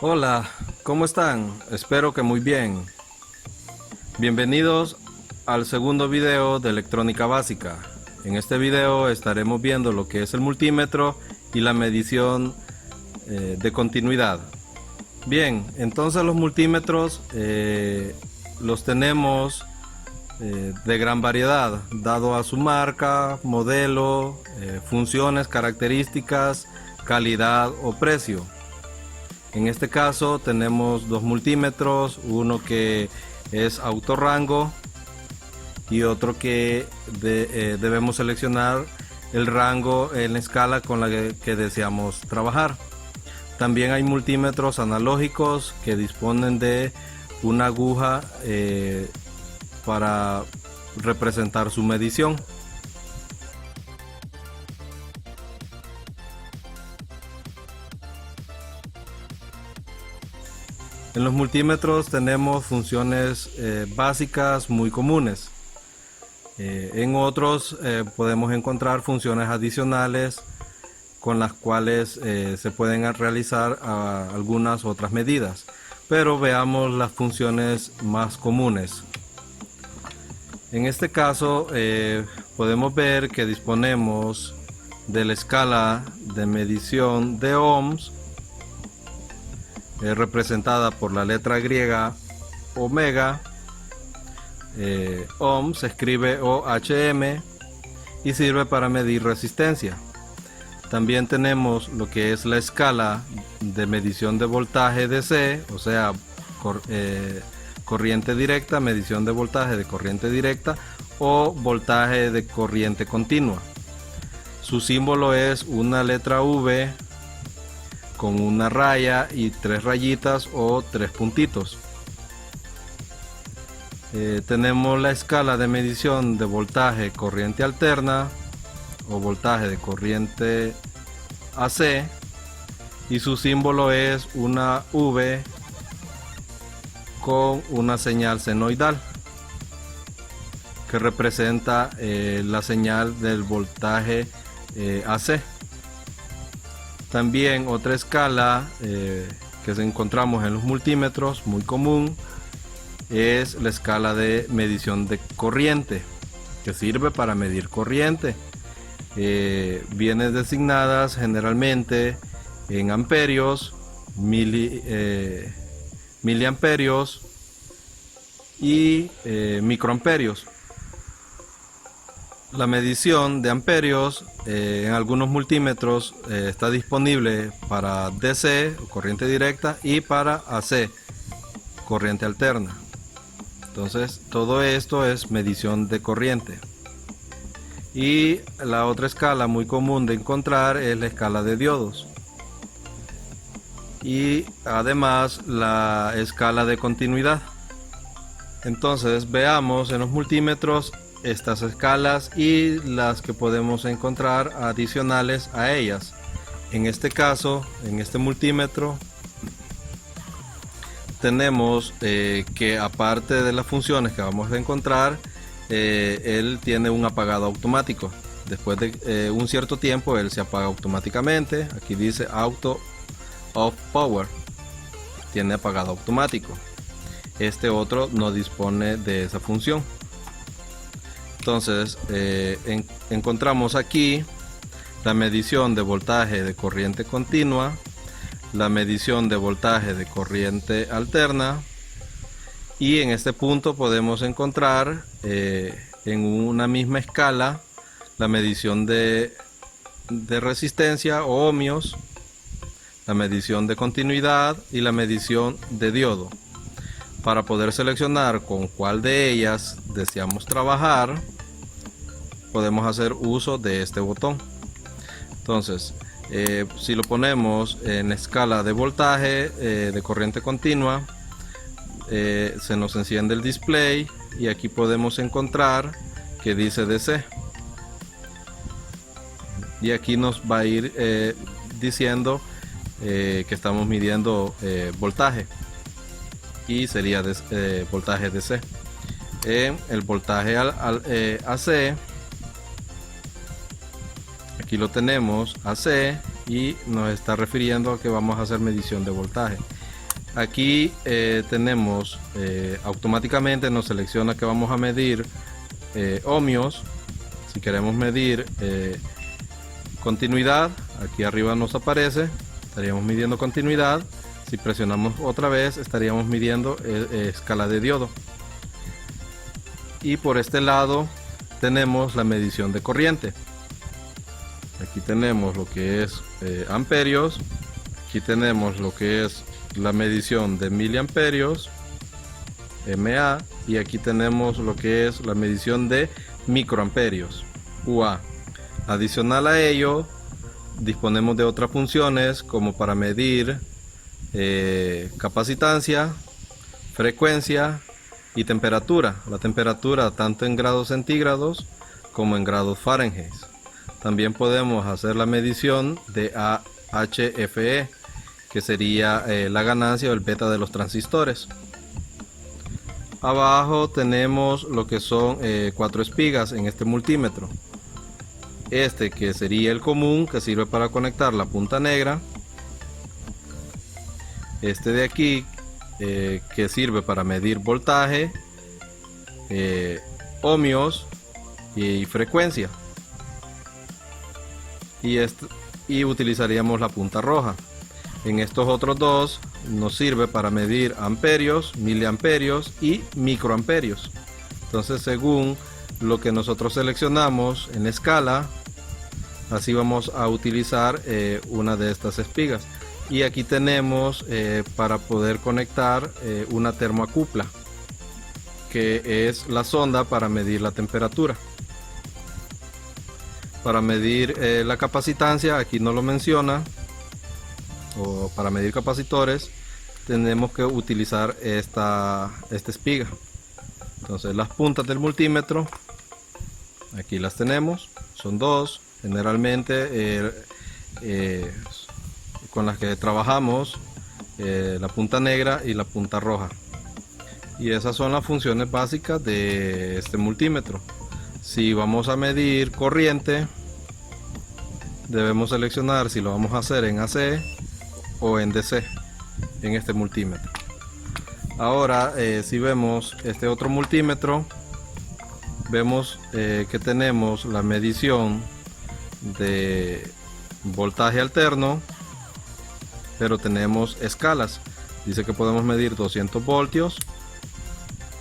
Hola, ¿cómo están? Espero que muy bien. Bienvenidos al segundo video de electrónica básica. En este video estaremos viendo lo que es el multímetro y la medición de continuidad. Bien, entonces los multímetros los tenemos de gran variedad, dado a su marca, modelo, funciones, características, calidad o precio. En este caso tenemos dos multímetros, uno que es autorrango y otro que debemos seleccionar el rango en la escala con la que deseamos trabajar. También hay multímetros analógicos que disponen de una aguja para representar su medición. En los multímetros tenemos funciones básicas muy comunes. En otros podemos encontrar funciones adicionales con las cuales se pueden realizar algunas otras medidas. Pero veamos las funciones más comunes. En este caso podemos ver que disponemos de la escala de medición de ohms, representada por la letra griega omega. Ohm se escribe OHM y sirve para medir resistencia. También tenemos lo que es la escala de medición de voltaje DC, o sea, corriente directa, medición de voltaje de corriente directa o voltaje de corriente continua. Su símbolo es una letra V con una raya y tres rayitas o tres puntitos. Tenemos la escala de medición de voltaje corriente alterna o voltaje de corriente AC y su símbolo es una V con una señal senoidal que representa la señal del voltaje AC. También otra escala que encontramos en los multímetros muy común es la escala de medición de corriente, que sirve para medir corriente. Viene designadas generalmente en amperios, miliamperios y microamperios. La medición de amperios en algunos multímetros está disponible para DC, corriente directa, y para AC, corriente alterna. Entonces todo esto es medición de corriente. Y la otra escala muy común de encontrar es la escala de diodos. Y además la escala de continuidad. Entonces veamos en los multímetros estas escalas y las que podemos encontrar adicionales a ellas. En este caso, en este multímetro, tenemos que aparte de las funciones que vamos a encontrar, él tiene un apagado automático. Después de un cierto tiempo él se apaga automáticamente. Aquí dice auto off power, tiene apagado automático. Este otro no dispone de esa función. Entonces encontramos aquí la medición de voltaje de corriente continua, la medición de voltaje de corriente alterna, y en este punto podemos encontrar en una misma escala la medición de resistencia o ohmios, la medición de continuidad y la medición de diodo. Para poder seleccionar con cuál de ellas deseamos trabajar, podemos hacer uso de este botón. Entonces si lo ponemos en escala de voltaje de corriente continua, se nos enciende el display y aquí podemos encontrar que dice DC, y aquí nos va a ir diciendo que estamos midiendo voltaje, y sería voltaje DC. En el voltaje AC, aquí lo tenemos AC, y nos está refiriendo a que vamos a hacer medición de voltaje. Aquí tenemos automáticamente nos selecciona que vamos a medir ohmios. Si queremos medir continuidad, aquí arriba nos aparece, estaríamos midiendo continuidad. Si presionamos otra vez, estaríamos midiendo escala de diodo. Y por este lado tenemos la medición de corriente. Aquí tenemos lo que es amperios. Aquí tenemos lo que es la medición de miliamperios, MA, y aquí tenemos lo que es la medición de microamperios, UA. Adicional a ello, disponemos de otras funciones como para medir capacitancia, frecuencia y temperatura. La temperatura tanto en grados centígrados como en grados Fahrenheit. También podemos hacer la medición de AHFE, que sería la ganancia o el beta de los transistores. Abajo tenemos lo que son 4 espigas en este multímetro. Este que sería el común, que sirve para conectar la punta negra. Este de aquí que sirve para medir voltaje, ohmios y frecuencia. Y utilizaríamos la punta roja. En estos otros dos nos sirve para medir amperios, miliamperios y microamperios. Entonces, según lo que nosotros seleccionamos en escala, así vamos a utilizar una de estas espigas. Y aquí tenemos para poder conectar una termoacupla, que es la sonda para medir la temperatura. Para medir la capacitancia, aquí no lo menciona, o para medir capacitores tenemos que utilizar esta espiga. Entonces las puntas del multímetro aquí las tenemos, son dos generalmente con las que trabajamos, la punta negra y la punta roja, y esas son las funciones básicas de este multímetro. Si vamos a medir corriente, debemos seleccionar si lo vamos a hacer en AC o en DC en este multímetro. Ahora si vemos este otro multímetro, vemos que tenemos la medición de voltaje alterno, pero tenemos escalas. Dice que podemos medir 200 voltios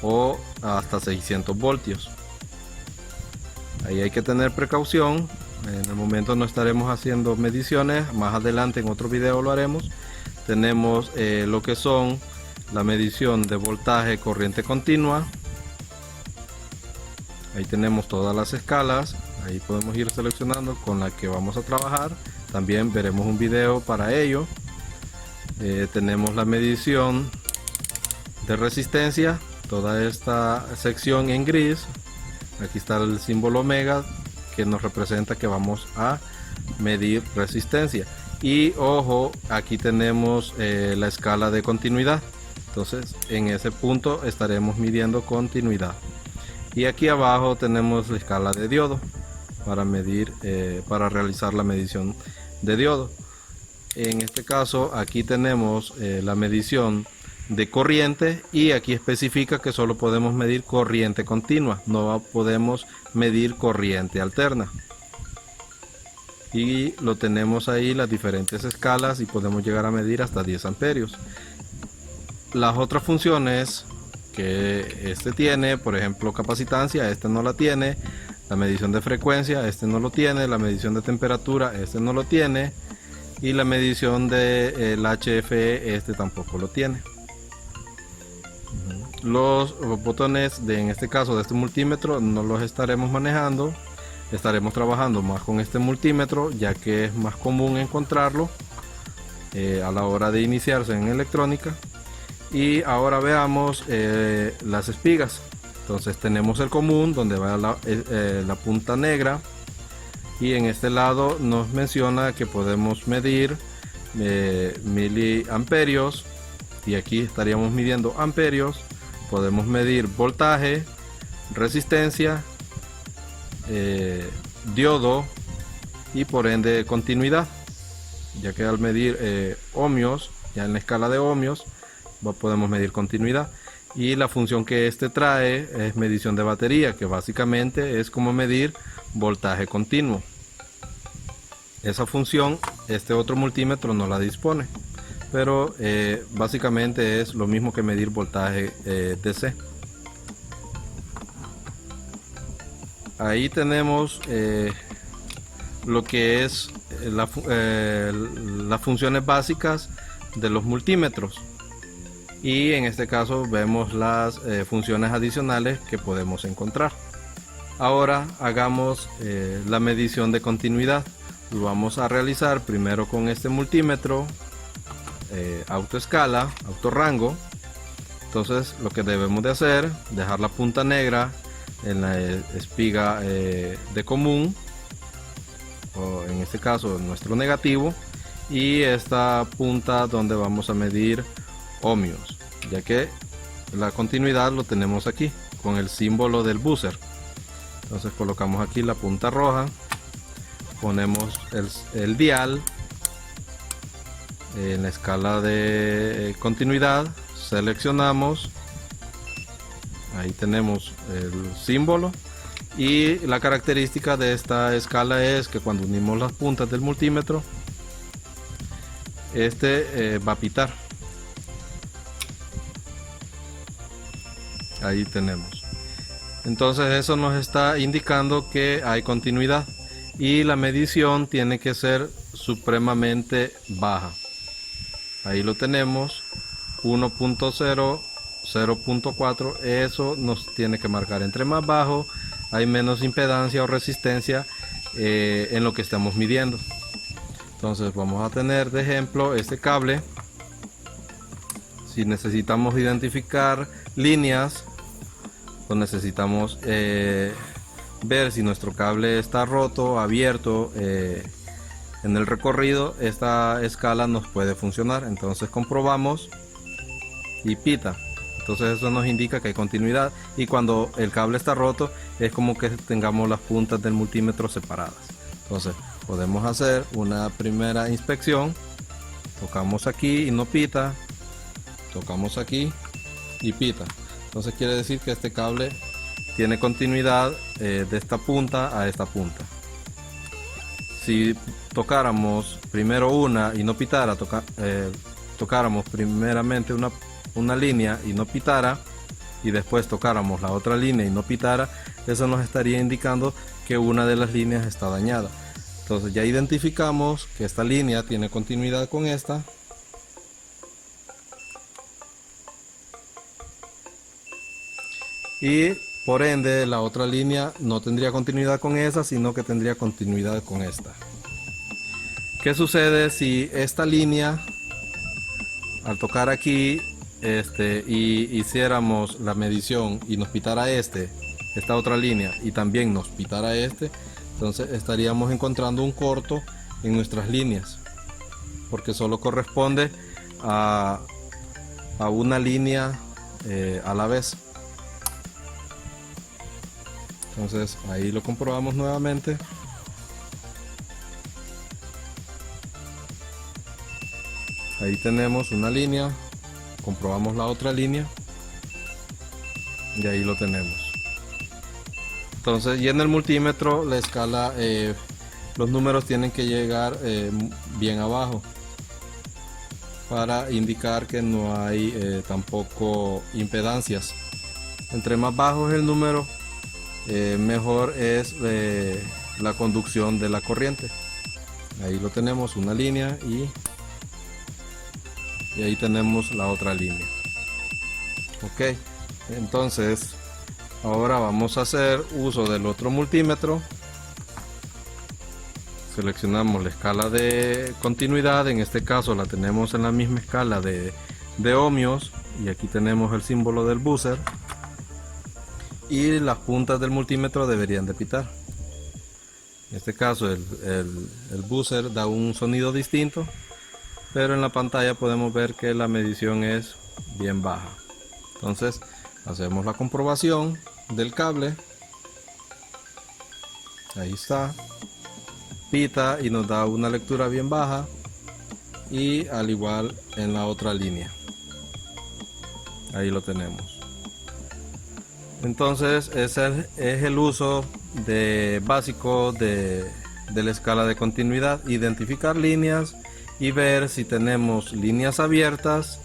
o hasta 600 voltios. Ahí hay que tener precaución. En el momento no estaremos haciendo mediciones, más adelante en otro video lo haremos. Tenemos lo que son la medición de voltaje corriente continua. Ahí tenemos todas las escalas, ahí podemos ir seleccionando con la que vamos a trabajar. También veremos un video para ello. Tenemos la medición de resistencia, toda esta sección en gris. Aquí está el símbolo omega, que nos representa que vamos a medir resistencia. Y ojo, aquí tenemos la escala de continuidad. Entonces en ese punto estaremos midiendo continuidad. Y aquí abajo tenemos la escala de diodo para medir, para realizar la medición de diodo. En este caso aquí tenemos la medición de corriente, y aquí especifica que solo podemos medir corriente continua, no podemos medir corriente alterna. Y lo tenemos ahí las diferentes escalas, y podemos llegar a medir hasta 10 amperios. Las otras funciones que este tiene, por ejemplo capacitancia, este no la tiene. La medición de frecuencia, este no lo tiene. La medición de temperatura, este no lo tiene. Y la medición del HFE, este tampoco lo tiene. Los botones en este caso de este multímetro no los estaremos manejando. Estaremos trabajando más con este multímetro, ya que es más común encontrarlo a la hora de iniciarse en electrónica. Y ahora veamos las espigas. Entonces tenemos el común, donde va la punta negra, y en este lado nos menciona que podemos medir miliamperios, y aquí estaríamos midiendo amperios. Podemos medir voltaje, resistencia, diodo y por ende continuidad, ya que al medir ohmios, ya en la escala de ohmios, podemos medir continuidad. Y la función que este trae es medición de batería, que básicamente es como medir voltaje continuo. Esa función este otro multímetro no la dispone, pero básicamente es lo mismo que medir voltaje DC. Ahí tenemos lo que es las funciones básicas de los multímetros, y en este caso vemos las funciones adicionales que podemos encontrar. Ahora hagamos la medición de continuidad. Lo vamos a realizar primero con este multímetro autoescala, autorrango. Entonces lo que debemos de hacer, dejar la punta negra en la espiga de común, o en este caso nuestro negativo, y esta punta donde vamos a medir ohmios, ya que la continuidad lo tenemos aquí con el símbolo del buzzer. Entonces colocamos aquí la punta roja, ponemos el dial en la escala de continuidad, seleccionamos, ahí tenemos el símbolo, y la característica de esta escala es que cuando unimos las puntas del multímetro, este va a pitar. Ahí tenemos. Entonces eso nos está indicando que hay continuidad, y la medición tiene que ser supremamente baja. Ahí lo tenemos, 1.0, 0.4. Eso nos tiene que marcar, entre más bajo hay menos impedancia o resistencia en lo que estamos midiendo. Entonces vamos a tener de ejemplo este cable. Si necesitamos identificar líneas, o necesitamos ver si nuestro cable está roto, abierto en el recorrido, esta escala nos puede funcionar. Entonces comprobamos y pita. Entonces eso nos indica que hay continuidad, y cuando el cable está roto es como que tengamos las puntas del multímetro separadas. Entonces podemos hacer una primera inspección. Tocamos aquí y no pita, tocamos aquí y pita. Entonces quiere decir que este cable tiene continuidad de esta punta a esta punta. Si tocáramos primero una y no pitara, tocáramos primeramente una línea y no pitara, y después tocáramos la otra línea y no pitara, eso nos estaría indicando que una de las líneas está dañada. Entonces ya identificamos que esta línea tiene continuidad con esta, y por ende la otra línea no tendría continuidad con esa, sino que tendría continuidad con esta. ¿Qué sucede si esta línea, al tocar aquí y hiciéramos la medición y nos pitara esta otra línea, y también nos pitara entonces estaríamos encontrando un corto en nuestras líneas, porque solo corresponde a una línea a la vez. Entonces ahí lo comprobamos nuevamente. Ahí tenemos una línea, comprobamos la otra línea y ahí lo tenemos. Entonces, y en el multímetro la escala, los números tienen que llegar bien abajo para indicar que no hay tampoco impedancias. Entre más bajo es el número, mejor es la conducción de la corriente. Ahí lo tenemos, una línea, y ahí tenemos la otra línea. Ok, entonces ahora vamos a hacer uso del otro multímetro. Seleccionamos la escala de continuidad, en este caso la tenemos en la misma escala de ohmios, y aquí tenemos el símbolo del buzzer, y las puntas del multímetro deberían de pitar. En este caso el buzzer da un sonido distinto, pero en la pantalla podemos ver que la medición es bien baja. Entonces hacemos la comprobación del cable. Ahí está, pita y nos da una lectura bien baja, y al igual en la otra línea. Ahí lo tenemos. Entonces ese es el uso básico de la escala de continuidad: identificar líneas y ver si tenemos líneas abiertas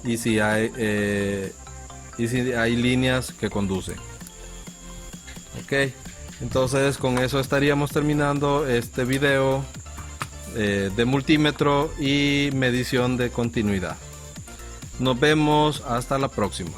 y si hay líneas que conducen. Ok, entonces con eso estaríamos terminando este video de multímetro y medición de continuidad. Nos vemos hasta la próxima.